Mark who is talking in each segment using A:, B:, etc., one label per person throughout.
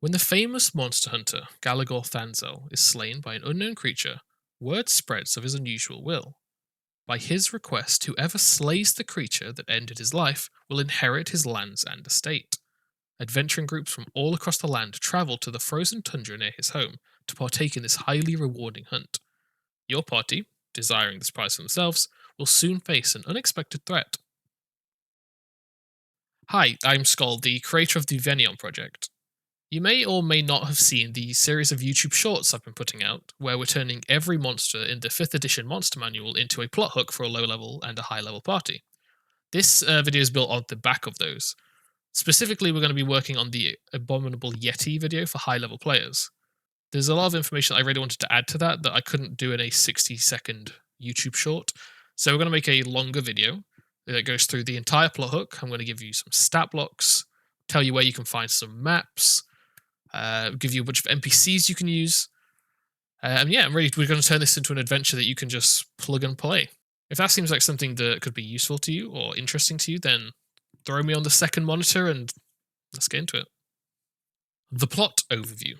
A: When the famous monster hunter Galagor Thanzel is slain by an unknown creature, word spreads of his unusual will. By his request, whoever slays the creature that ended his life will inherit his lands and estate. Adventuring groups from all across the land travel to the frozen tundra near his home to partake in this highly rewarding hunt. Your party, desiring this prize for themselves, will soon face an unexpected threat. Hi, I'm Skull, the creator of the Venion project. You may or may not have seen the series of YouTube shorts I've been putting out, where we're turning every monster in the 5th edition monster manual into a plot hook for a low level and a high level party. This video is built on the back of those. Specifically, we're going to be working on the Abominable Yeti video for high level players. There's a lot of information I really wanted to add to that I couldn't do in a 60-second YouTube short. So we're going to make a longer video that goes through the entire plot hook. I'm going to give you some stat blocks, tell you where you can find some maps, give you a bunch of NPCs you can use. And yeah, we're going to turn this into an adventure that you can just plug and play. If that seems like something that could be useful to you or interesting to you, then throw me on the second monitor and let's get into it. The plot overview.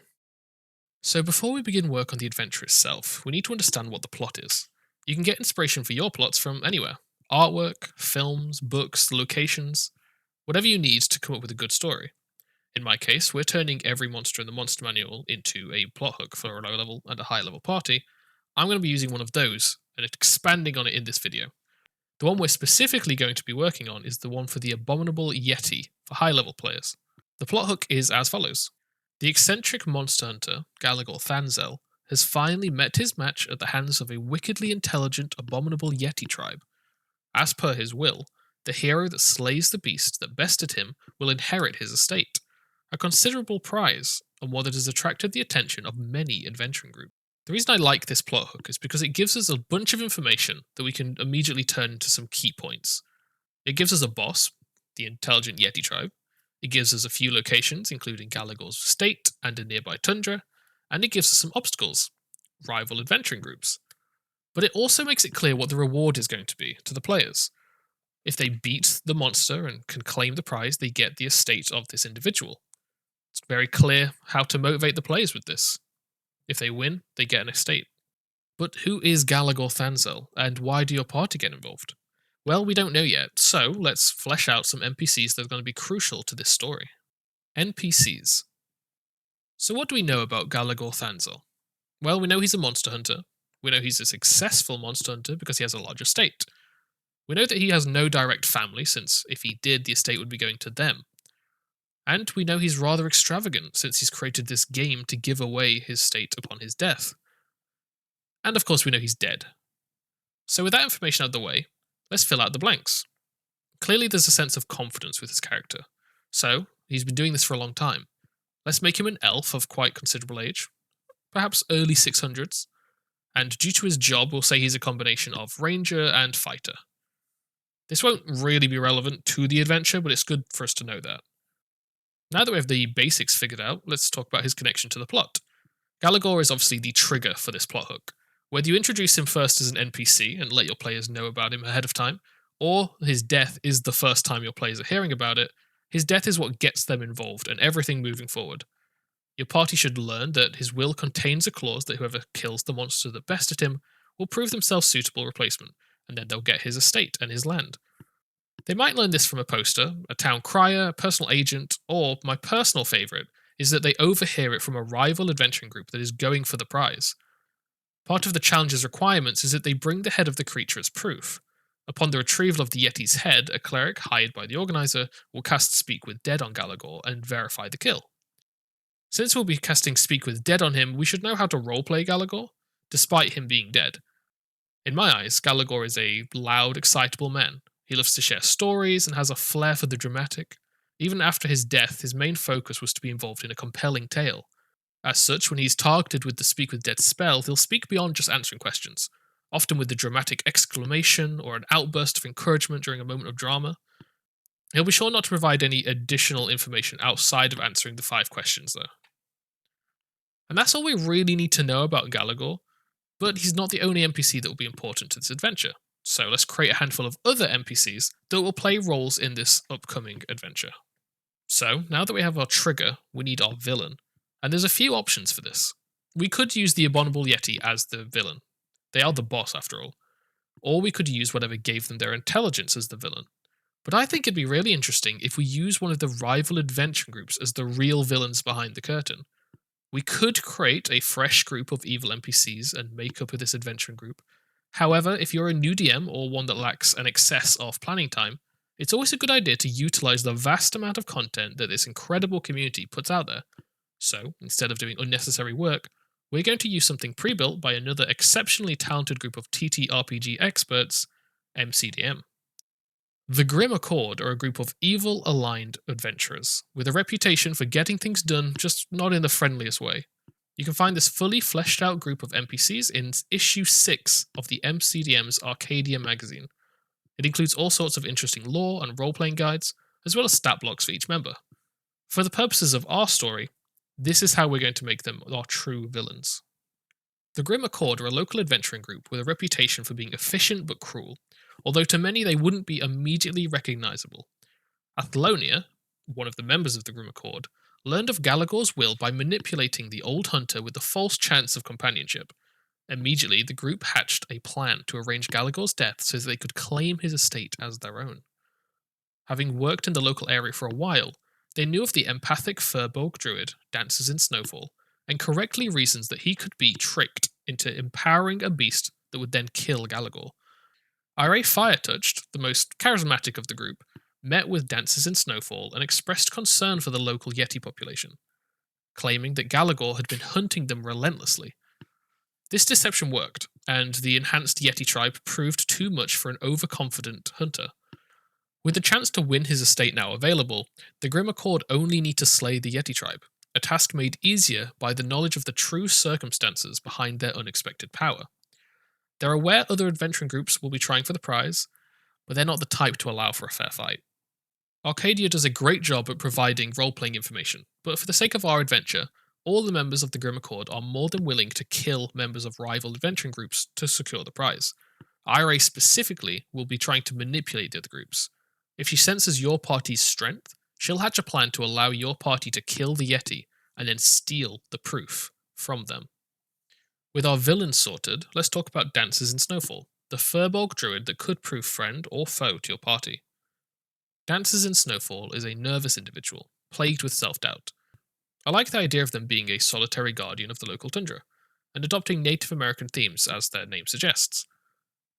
A: So before we begin work on the adventure itself, we need to understand what the plot is. You can get inspiration for your plots from anywhere. Artwork, films, books, locations, whatever you need to come up with a good story. In my case, we're turning every monster in the monster manual into a plot hook for a low level and a high level party. I'm going to be using one of those and expanding on it in this video. The one we're specifically going to be working on is the one for the Abominable Yeti for high level players. The plot hook is as follows. The eccentric monster hunter, Galagor Thanzel, has finally met his match at the hands of a wickedly intelligent Abominable Yeti tribe. As per his will, the hero that slays the beast that bested him will inherit his estate, a considerable prize, and one that has attracted the attention of many adventuring groups. The reason I like this plot hook is because it gives us a bunch of information that we can immediately turn into some key points. It gives us a boss, the intelligent Yeti tribe. It gives us a few locations, including Galagor's estate and a nearby tundra, and it gives us some obstacles, rival adventuring groups. But it also makes it clear what the reward is going to be to the players. If they beat the monster and can claim the prize, they get the estate of this individual. It's very clear how to motivate the players with this. If they win, they get an estate. But who is Galagor Thanzel, and why do your party get involved? Well, we don't know yet, so let's flesh out some NPCs that are going to be crucial to this story. NPCs. So what do we know about Galagor Thanzel? Well, we know he's a monster hunter. We know he's a successful monster hunter because he has a large estate. We know that he has no direct family, since if he did, the estate would be going to them. And we know he's rather extravagant, since he's created this game to give away his estate upon his death. And of course we know he's dead. So with that information out of the way, let's fill out the blanks. Clearly there's a sense of confidence with his character. So, he's been doing this for a long time. Let's make him an elf of quite considerable age, perhaps early 600s, and due to his job we'll say he's a combination of ranger and fighter. This won't really be relevant to the adventure, but it's good for us to know that. Now that we have the basics figured out, let's talk about his connection to the plot. Galagor is obviously the trigger for this plot hook. Whether you introduce him first as an NPC and let your players know about him ahead of time, or his death is the first time your players are hearing about it, his death is what gets them involved and everything moving forward. Your party should learn that his will contains a clause that whoever kills the monster that bested him will prove themselves suitable replacement, and then they'll get his estate and his land. They might learn this from a poster, a town crier, a personal agent, or, my personal favourite, is that they overhear it from a rival adventuring group that is going for the prize. Part of the challenge's requirements is that they bring the head of the creature as proof. Upon the retrieval of the Yeti's head, a cleric hired by the organizer will cast Speak with Dead on Galagor and verify the kill. Since we'll be casting Speak with Dead on him, we should know how to roleplay Galagor, despite him being dead. In my eyes, Galagor is a loud, excitable man. He loves to share stories and has a flair for the dramatic. Even after his death, his main focus was to be involved in a compelling tale. As such, when he's targeted with the Speak with Dead spell, he'll speak beyond just answering questions, often with the dramatic exclamation or an outburst of encouragement during a moment of drama. He'll be sure not to provide any additional information outside of answering the 5 questions, though. And that's all we really need to know about Galagor, but he's not the only NPC that will be important to this adventure. So let's create a handful of other NPCs that will play roles in this upcoming adventure. So, now that we have our trigger, we need our villain. And there's a few options for this. We could use the Abominable Yeti as the villain. They are the boss, after all. Or we could use whatever gave them their intelligence as the villain. But I think it'd be really interesting if we use one of the rival adventure groups as the real villains behind the curtain. We could create a fresh group of evil NPCs and make up with this adventuring group. However, if you're a new DM or one that lacks an excess of planning time, it's always a good idea to utilize the vast amount of content that this incredible community puts out there. So, instead of doing unnecessary work, we're going to use something pre-built by another exceptionally talented group of TTRPG experts, MCDM. The Grim Accord are a group of evil-aligned adventurers, with a reputation for getting things done, just not in the friendliest way. You can find this fully fleshed out group of NPCs in issue 6 of the MCDM's Arcadia magazine. It includes all sorts of interesting lore and role-playing guides, as well as stat blocks for each member. For the purposes of our story, this is how we're going to make them our true villains. The Grim Accord are a local adventuring group with a reputation for being efficient but cruel, although to many they wouldn't be immediately recognisable. Athlonia, one of the members of the Grim Accord, learned of Galagor's will by manipulating the old hunter with the false chance of companionship. Immediately, the group hatched a plan to arrange Galagor's death so that they could claim his estate as their own. Having worked in the local area for a while, they knew of the empathic Furbolg druid, Dances in Snowfall, and correctly reasons that he could be tricked into empowering a beast that would then kill Galagor. Ira Firetouched, the most charismatic of the group, met with Dances in Snowfall and expressed concern for the local Yeti population, claiming that Galagor had been hunting them relentlessly. This deception worked, and the enhanced Yeti tribe proved too much for an overconfident hunter. With the chance to win his estate now available, the Grim Accord only need to slay the Yeti tribe, a task made easier by the knowledge of the true circumstances behind their unexpected power. They're aware other adventuring groups will be trying for the prize, but they're not the type to allow for a fair fight. Arcadia does a great job at providing role-playing information, but for the sake of our adventure, all the members of the Grim Accord are more than willing to kill members of rival adventuring groups to secure the prize. Ira specifically will be trying to manipulate the other groups. If she senses your party's strength, she'll hatch a plan to allow your party to kill the Yeti and then steal the proof from them. With our villains sorted, let's talk about Dances in Snowfall, the Furbolg druid that could prove friend or foe to your party. Dances in Snowfall is a nervous individual, plagued with self-doubt. I like the idea of them being a solitary guardian of the local tundra, and adopting Native American themes as their name suggests.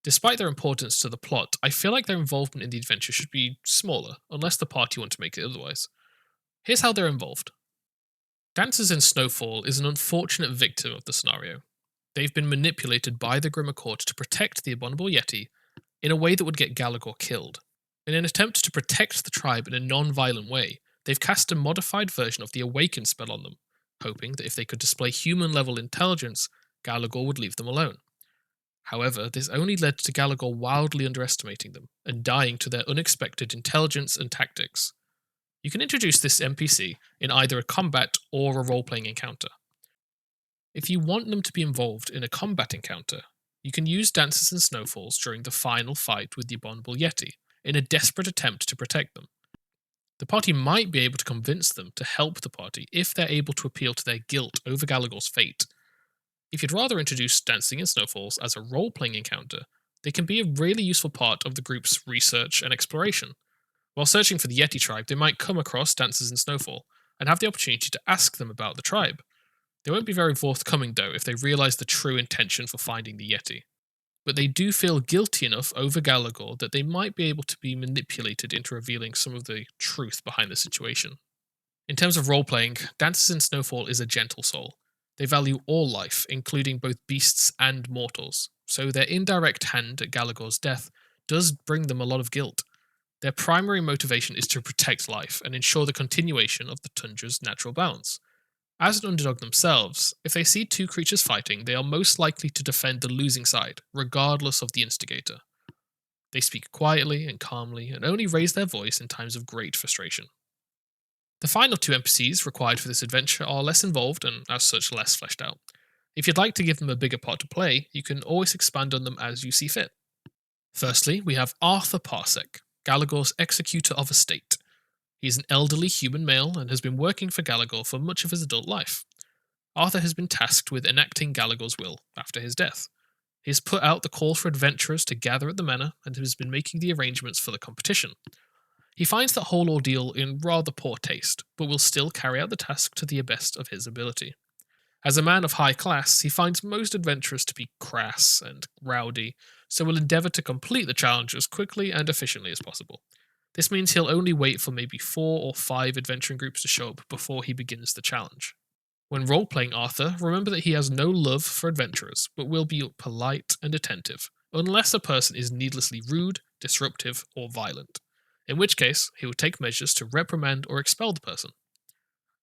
A: Despite their importance to the plot, I feel like their involvement in the adventure should be smaller, unless the party want to make it otherwise. Here's how they're involved. Dances in Snowfall is an unfortunate victim of the scenario. They've been manipulated by the Grim Accord to protect the Abominable Yeti in a way that would get Galagor killed. In an attempt to protect the tribe in a non-violent way, they've cast a modified version of the Awaken spell on them, hoping that if they could display human-level intelligence, Galagor would leave them alone. However, this only led to Galagor wildly underestimating them, and dying to their unexpected intelligence and tactics. You can introduce this NPC in either a combat or a role-playing encounter. If you want them to be involved in a combat encounter, you can use Dances and Snowfalls during the final fight with the Abominable Yeti, in a desperate attempt to protect them. The party might be able to convince them to help the party if they're able to appeal to their guilt over Galagor's fate. If you'd rather introduce Dancing in Snowfalls as a role-playing encounter, they can be a really useful part of the group's research and exploration. While searching for the Yeti tribe, they might come across Dances in Snowfall, and have the opportunity to ask them about the tribe. They won't be very forthcoming though if they realise the true intention for finding the Yeti. But they do feel guilty enough over Galagor that they might be able to be manipulated into revealing some of the truth behind the situation. In terms of role-playing, Dances in Snowfall is a gentle soul. They value all life, including both beasts and mortals, so their indirect hand at Galagor's death does bring them a lot of guilt. Their primary motivation is to protect life and ensure the continuation of the tundra's natural balance. As an underdog themselves, if they see two creatures fighting, they are most likely to defend the losing side, regardless of the instigator. They speak quietly and calmly, and only raise their voice in times of great frustration. The final two NPCs required for this adventure are less involved and, as such, less fleshed out. If you'd like to give them a bigger part to play, you can always expand on them as you see fit. Firstly, we have Arthur Parsec, Galagor's executor of estate. He is an elderly human male and has been working for Galagor for much of his adult life. Arthur has been tasked with enacting Gallagher's will after his death. He has put out the call for adventurers to gather at the manor and has been making the arrangements for the competition. He finds the whole ordeal in rather poor taste, but will still carry out the task to the best of his ability. As a man of high class, he finds most adventurers to be crass and rowdy, so will endeavour to complete the challenge as quickly and efficiently as possible. This means he'll only wait for maybe 4 or 5 adventuring groups to show up before he begins the challenge. When role-playing Arthur, remember that he has no love for adventurers, but will be polite and attentive, unless a person is needlessly rude, disruptive, or violent, in which case he will take measures to reprimand or expel the person.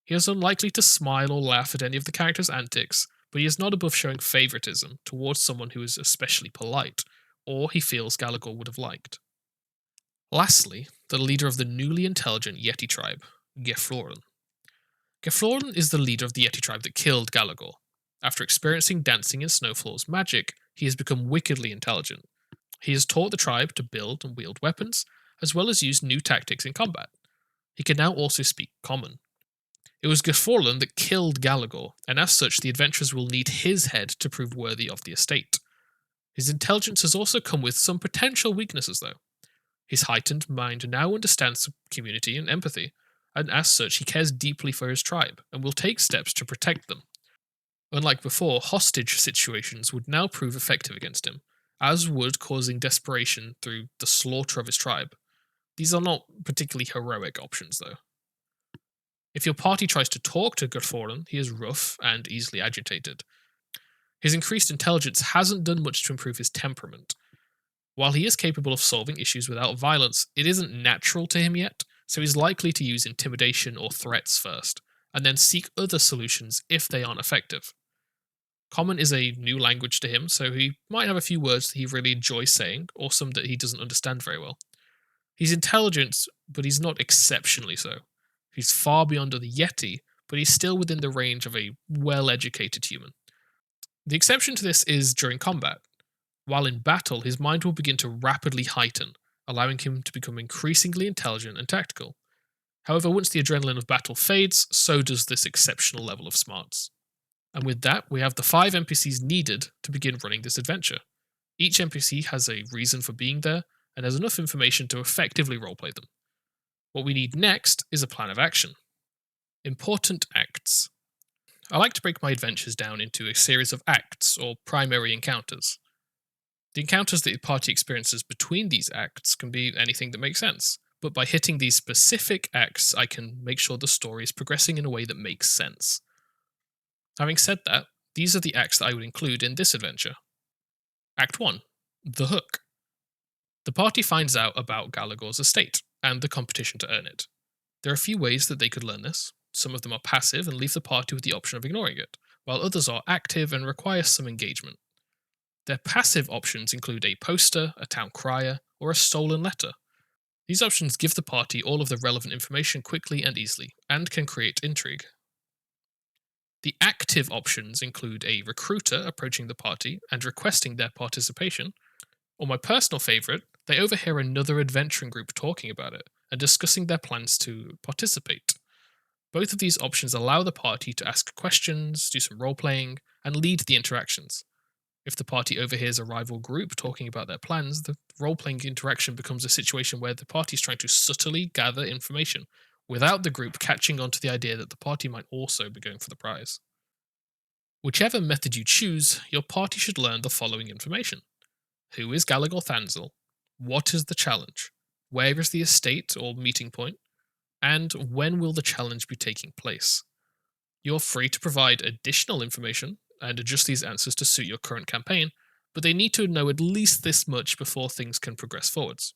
A: He is unlikely to smile or laugh at any of the character's antics, but he is not above showing favouritism towards someone who is especially polite, or he feels Gallagher would have liked. Lastly, the leader of the newly intelligent Yeti tribe, Gefloren. Gefloren is the leader of the Yeti tribe that killed Gallagher. After experiencing dancing in Snowfall's magic, he has become wickedly intelligent. He has taught the tribe to build and wield weapons, as well as use new tactics in combat. He can now also speak Common. It was Gefloren that killed Gallagher, and as such the adventurers will need his head to prove worthy of the estate. His intelligence has also come with some potential weaknesses though. His heightened mind now understands community and empathy, and as such he cares deeply for his tribe, and will take steps to protect them. Unlike before, hostage situations would now prove effective against him, as would causing desperation through the slaughter of his tribe. These are not particularly heroic options though. If your party tries to talk to Gefloren, he is rough and easily agitated. His increased intelligence hasn't done much to improve his temperament. While he is capable of solving issues without violence, it isn't natural to him yet, so he's likely to use intimidation or threats first, and then seek other solutions if they aren't effective. Common is a new language to him, so he might have a few words that he really enjoys saying, or some that he doesn't understand very well. He's intelligent, but he's not exceptionally so. He's far beyond the Yeti, but he's still within the range of a well-educated human. The exception to this is during combat. While in battle, his mind will begin to rapidly heighten, allowing him to become increasingly intelligent and tactical. However, once the adrenaline of battle fades, so does this exceptional level of smarts. And with that, we have the 5 NPCs needed to begin running this adventure. Each NPC has a reason for being there, and has enough information to effectively roleplay them. What we need next is a plan of action. Important acts. I like to break my adventures down into a series of acts, or primary encounters. The encounters that the party experiences between these acts can be anything that makes sense, but by hitting these specific acts, I can make sure the story is progressing in a way that makes sense. Having said that, these are the acts that I would include in this adventure. Act 1. The Hook. The party finds out about Gallagher's estate, and the competition to earn it. There are a few ways that they could learn this. Some of them are passive and leave the party with the option of ignoring it, while others are active and require some engagement. Their passive options include a poster, a town crier, or a stolen letter. These options give the party all of the relevant information quickly and easily, and can create intrigue. The active options include a recruiter approaching the party and requesting their participation, or my personal favourite, they overhear another adventuring group talking about it and discussing their plans to participate. Both of these options allow the party to ask questions, do some role-playing, and lead the interactions. If the party overhears a rival group talking about their plans, the role-playing interaction becomes a situation where the party is trying to subtly gather information, without the group catching on to the idea that the party might also be going for the prize. Whichever method you choose, your party should learn the following information. Who is Gallagher Thansel? What is the challenge? Where is the estate or meeting point? And when will the challenge be taking place? You're free to provide additional information and adjust these answers to suit your current campaign, but they need to know at least this much before things can progress forwards.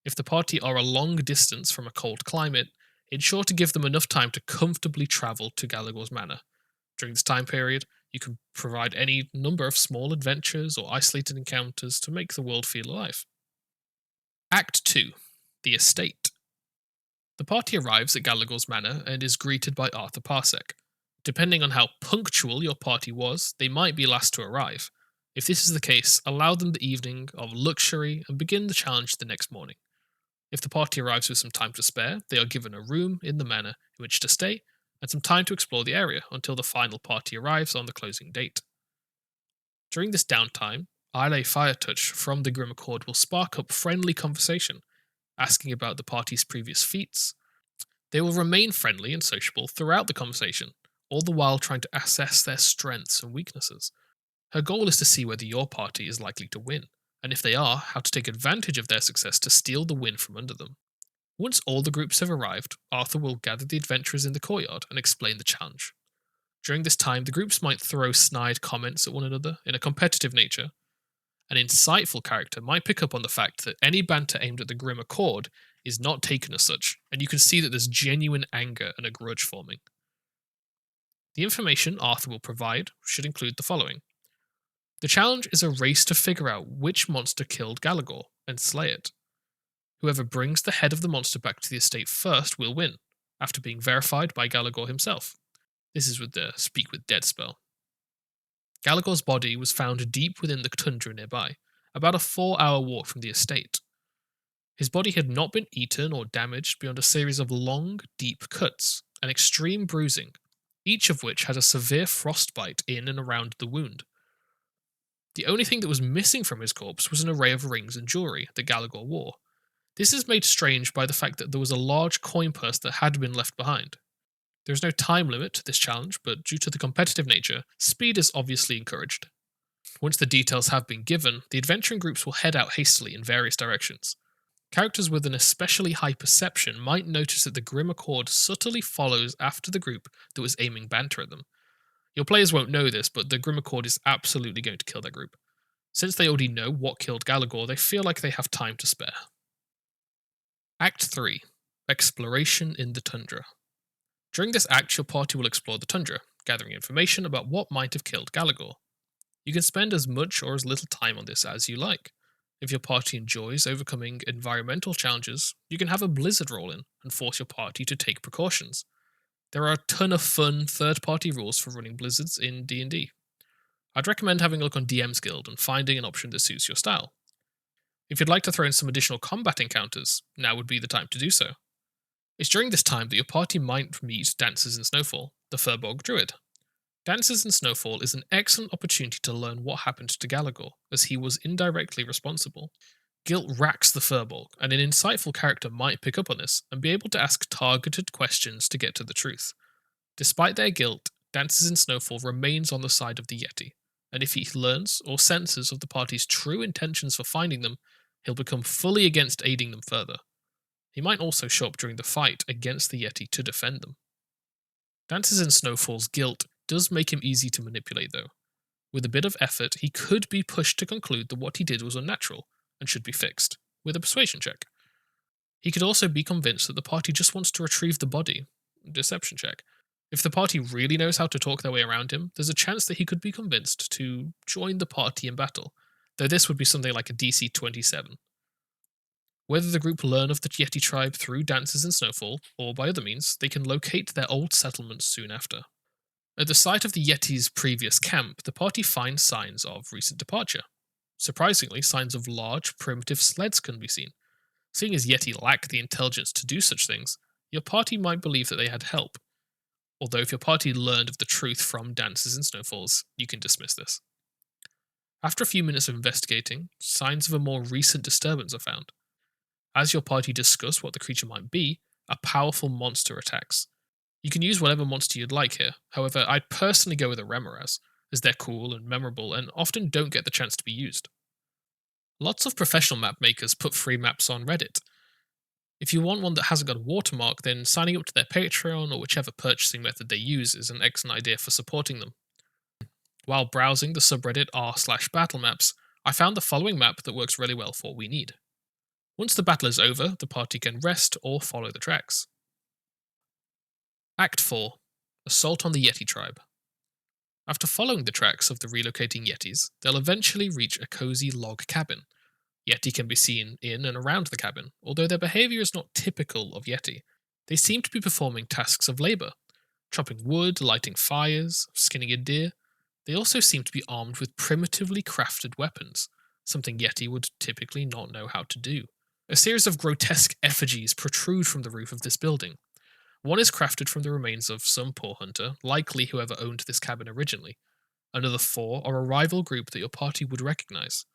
A: If the party are a long distance from a cold climate, ensure to give them enough time to comfortably travel to Gallagher's Manor. During this time period, you can provide any number of small adventures or isolated encounters to make the world feel alive. Act 2. The Estate. The party arrives at Gallagher's Manor and is greeted by Arthur Parsec. Depending on how punctual your party was, they might be last to arrive. If this is the case, allow them the evening of luxury and begin the challenge the next morning. If the party arrives with some time to spare, they are given a room in the manor in which to stay, and some time to explore the area until the final party arrives on the closing date. During this downtime, Islay Fire Touch from the Grim Accord will spark up friendly conversation, asking about the party's previous feats. They will remain friendly and sociable throughout the conversation, all the while trying to assess their strengths and weaknesses. Her goal is to see whether your party is likely to win, and if they are, how to take advantage of their success to steal the win from under them. Once all the groups have arrived, Arthur will gather the adventurers in the courtyard and explain the challenge. During this time, the groups might throw snide comments at one another in a competitive nature. An insightful character might pick up on the fact that any banter aimed at the Grim Accord is not taken as such, and you can see that there's genuine anger and a grudge forming. The information Arthur will provide should include the following. The challenge is a race to figure out which monster killed Galagor and slay it. Whoever brings the head of the monster back to the estate first will win, after being verified by Galagor himself. This is with the Speak with Dead spell. Galagor's body was found deep within the tundra nearby, about a 4-hour walk from the estate. His body had not been eaten or damaged beyond a series of long, deep cuts and extreme bruising, each of which had a severe frostbite in and around the wound. The only thing that was missing from his corpse was an array of rings and jewellery that Galagor wore. This is made strange by the fact that there was a large coin purse that had been left behind. There is no time limit to this challenge, but due to the competitive nature, speed is obviously encouraged. Once the details have been given, the adventuring groups will head out hastily in various directions. Characters with an especially high perception might notice that the Grim Accord subtly follows after the group that was aiming banter at them. Your players won't know this, but the Grim Accord is absolutely going to kill their group. Since they already know what killed Galagor, they feel like they have time to spare. Act 3. Exploration in the Tundra. During this act, your party will explore the tundra, gathering information about what might have killed Galagor. You can spend as much or as little time on this as you like. If your party enjoys overcoming environmental challenges, you can have a blizzard roll in and force your party to take precautions. There are a ton of fun third-party rules for running blizzards in D&D. I'd recommend having a look on DM's Guild and finding an option that suits your style. If you'd like to throw in some additional combat encounters, now would be the time to do so. It's during this time that your party might meet Dancers in Snowfall, the Furbolg Druid. Dancers in Snowfall is an excellent opportunity to learn what happened to Galagor, as he was indirectly responsible. Guilt racks the Furbolg, and an insightful character might pick up on this and be able to ask targeted questions to get to the truth. Despite their guilt, Dancers in Snowfall remains on the side of the Yeti, and if he learns or senses of the party's true intentions for finding them, he'll become fully against aiding them further. He might also show up during the fight against the Yeti to defend them. Dancers in Snowfall's guilt does make him easy to manipulate though. With a bit of effort, he could be pushed to conclude that what he did was unnatural and should be fixed, with a persuasion check. He could also be convinced that the party just wants to retrieve the body, deception check. If the party really knows how to talk their way around him, there's a chance that he could be convinced to join the party in battle, though this would be something like a DC 27. Whether the group learn of the Yeti tribe through Dancers in Snowfall, or by other means, they can locate their old settlements soon after. At the site of the Yeti's previous camp, the party finds signs of recent departure. Surprisingly, signs of large, primitive sleds can be seen. Seeing as Yeti lack the intelligence to do such things, your party might believe that they had help. Although if your party learned of the truth from Dancers in Snowfalls, you can dismiss this. After a few minutes of investigating, signs of a more recent disturbance are found. As your party discuss what the creature might be, a powerful monster attacks. You can use whatever monster you'd like here, however, I'd personally go with a Remoraz, as they're cool and memorable and often don't get the chance to be used. Lots of professional map makers put free maps on Reddit. If you want one that hasn't got a watermark, then signing up to their Patreon or whichever purchasing method they use is an excellent idea for supporting them. While browsing the subreddit r/battle maps, I found the following map that works really well for what we need. Once the battle is over, the party can rest or follow the tracks. Act 4. Assault on the Yeti tribe. After following the tracks of the relocating Yetis, they'll eventually reach a cozy log cabin. Yeti can be seen in and around the cabin, although their behaviour is not typical of Yeti. They seem to be performing tasks of labour, chopping wood, lighting fires, skinning a deer. They also seem to be armed with primitively crafted weapons, something Yeti would typically not know how to do. A series of grotesque effigies protrude from the roof of this building. One is crafted from the remains of some poor hunter, likely whoever owned this cabin originally. Another 4 are a rival group that your party would recognize.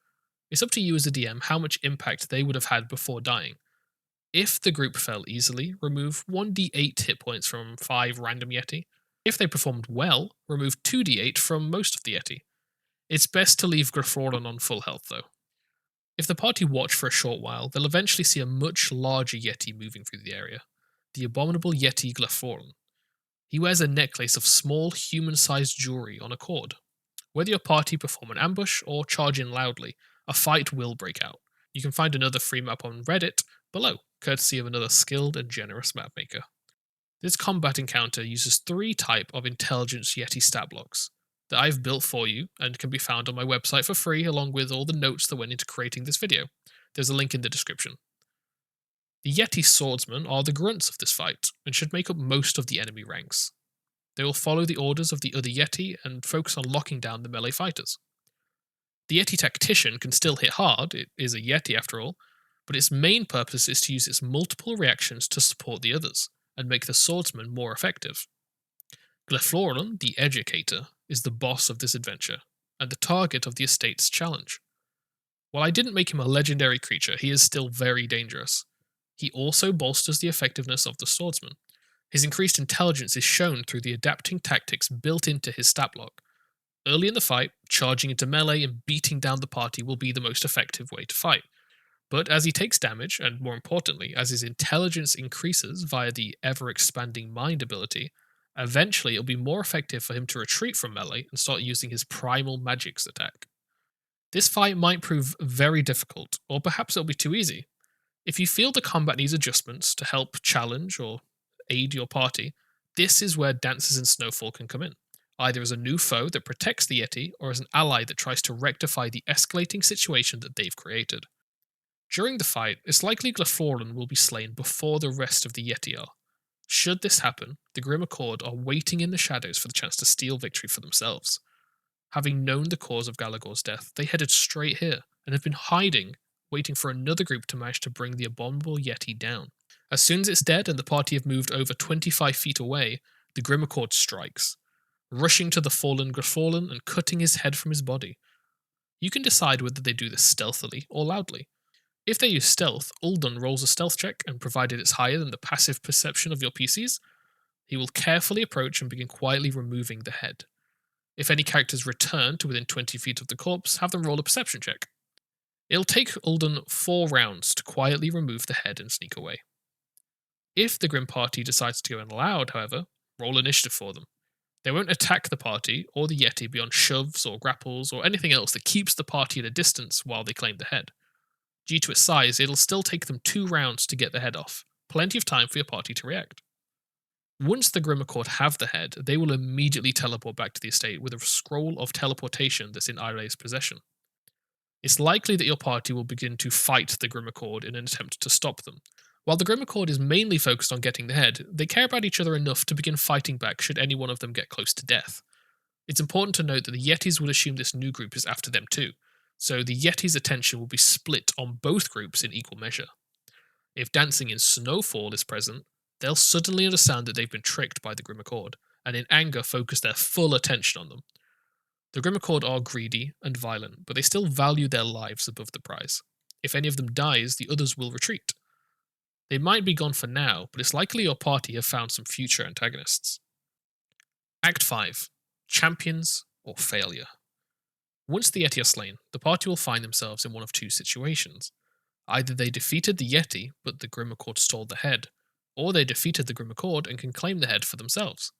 A: It's up to you as a DM how much impact they would have had before dying. If the group fell easily, remove 1d8 hit points from 5 random Yeti. If they performed well, remove 2d8 from most of the Yeti. It's best to leave Griffrolan on full health though. If the party watch for a short while, they'll eventually see a much larger Yeti moving through the area. The abominable Yeti Glyphorlan. He wears a necklace of small human-sized jewelry on a cord. Whether your party perform an ambush or charge in loudly, a fight will break out. You can find another free map on Reddit below, courtesy of another skilled and generous mapmaker. This combat encounter uses 3 type of intelligence Yeti stat blocks that I've built for you and can be found on my website for free along with all the notes that went into creating this video. There's a link in the description. The Yeti swordsmen are the grunts of this fight and should make up most of the enemy ranks. They will follow the orders of the other Yeti and focus on locking down the melee fighters. The Yeti tactician can still hit hard, it is a Yeti after all, but its main purpose is to use its multiple reactions to support the others and make the swordsman more effective. Glyphloron, the educator, is the boss of this adventure and the target of the estate's challenge. While I didn't make him a legendary creature, he is still very dangerous. He also bolsters the effectiveness of the swordsman. His increased intelligence is shown through the adapting tactics built into his stat block. Early in the fight, charging into melee and beating down the party will be the most effective way to fight. But as he takes damage, and more importantly, as his intelligence increases via the ever-expanding mind ability, eventually it'll be more effective for him to retreat from melee and start using his primal magics attack. This fight might prove very difficult, or perhaps it'll be too easy. If you feel the combat needs adjustments to help challenge or aid your party, this is where Dances in Snowfall can come in, either as a new foe that protects the Yeti or as an ally that tries to rectify the escalating situation that they've created. During the fight, it's likely Glyphorlan will be slain before the rest of the Yeti are. Should this happen, the Grim Accord are waiting in the shadows for the chance to steal victory for themselves. Having known the cause of Galagor's death, they headed straight here and have been hiding, waiting for another group to manage to bring the abominable Yeti down. As soon as it's dead and the party have moved over 25 feet away, the Grim Accord strikes, rushing to the fallen Gryphorlan and cutting his head from his body. You can decide whether they do this stealthily or loudly. If they use stealth, Uldan rolls a stealth check, and provided it's higher than the passive perception of your PCs, he will carefully approach and begin quietly removing the head. If any characters return to within 20 feet of the corpse, have them roll a perception check. It'll take Uldan 4 rounds to quietly remove the head and sneak away. If the Grim Party decides to go in loud, however, roll initiative for them. They won't attack the party or the Yeti beyond shoves or grapples or anything else that keeps the party at a distance while they claim the head. Due to its size, it'll still take them 2 rounds to get the head off, plenty of time for your party to react. Once the Grim Accord have the head, they will immediately teleport back to the estate with a scroll of teleportation that's in Ire's possession. It's likely that your party will begin to fight the Grim Accord in an attempt to stop them. While the Grim Accord is mainly focused on getting the head, they care about each other enough to begin fighting back should any one of them get close to death. It's important to note that the Yetis will assume this new group is after them too, so the Yeti's attention will be split on both groups in equal measure. If Dancing in Snowfall is present, they'll suddenly understand that they've been tricked by the Grim Accord, and in anger focus their full attention on them. The Grim Accord are greedy and violent, but they still value their lives above the prize. If any of them dies, the others will retreat. They might be gone for now, but it's likely your party have found some future antagonists. Act 5. Champions or Failure. Once the Yeti are slain, the party will find themselves in one of 2 situations. Either they defeated the Yeti, but the Grim Accord stole the head, or they defeated the Grim Accord and can claim the head for themselves.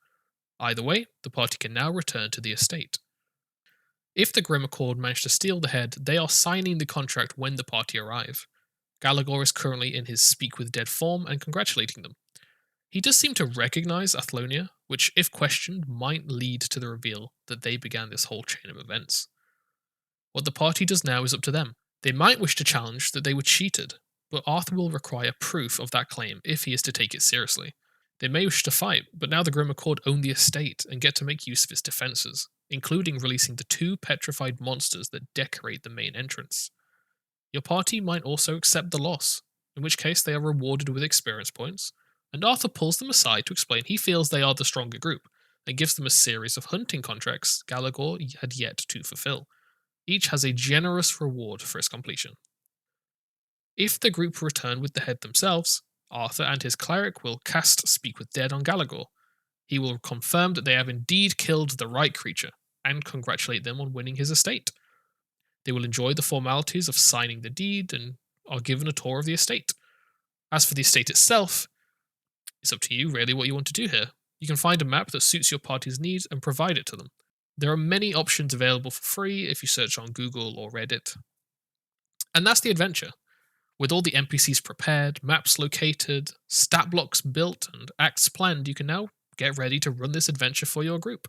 A: Either way, the party can now return to the estate. If the Grim Accord manage to steal the head, they are signing the contract when the party arrive. Galagor is currently in his Speak with Dead form and congratulating them. He does seem to recognize Athlonia, which, if questioned, might lead to the reveal that they began this whole chain of events. What the party does now is up to them. They might wish to challenge that they were cheated, but Arthur will require proof of that claim if he is to take it seriously. They may wish to fight, but now the Grim Accord own the estate and get to make use of its defences, including releasing the 2 petrified monsters that decorate the main entrance. Your party might also accept the loss, in which case they are rewarded with experience points, and Arthur pulls them aside to explain he feels they are the stronger group, and gives them a series of hunting contracts Gallagher had yet to fulfill. Each has a generous reward for its completion. If the group return with the head themselves, Arthur and his cleric will cast Speak with Dead on Gallagher. He will confirm that they have indeed killed the right creature, and congratulate them on winning his estate. They will enjoy the formalities of signing the deed and are given a tour of the estate. As for the estate itself, it's up to you really what you want to do here. You can find a map that suits your party's needs and provide it to them. There are many options available for free if you search on Google or Reddit. And that's the adventure. With all the NPCs prepared, maps located, stat blocks built, and acts planned, you can now get ready to run this adventure for your group.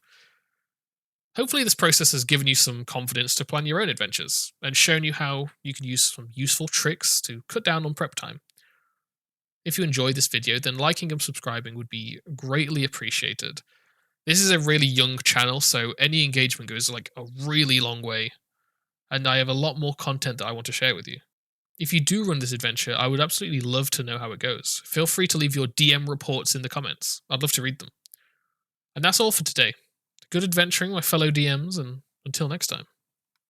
A: Hopefully, this process has given you some confidence to plan your own adventures and shown you how you can use some useful tricks to cut down on prep time. If you enjoyed this video, then liking and subscribing would be greatly appreciated. This is a really young channel, so any engagement goes like a really long way, and I have a lot more content that I want to share with you. If you do run this adventure, I would absolutely love to know how it goes. Feel free to leave your DM reports in the comments. I'd love to read them. And that's all for today. Good adventuring, my fellow DMs, and until next time.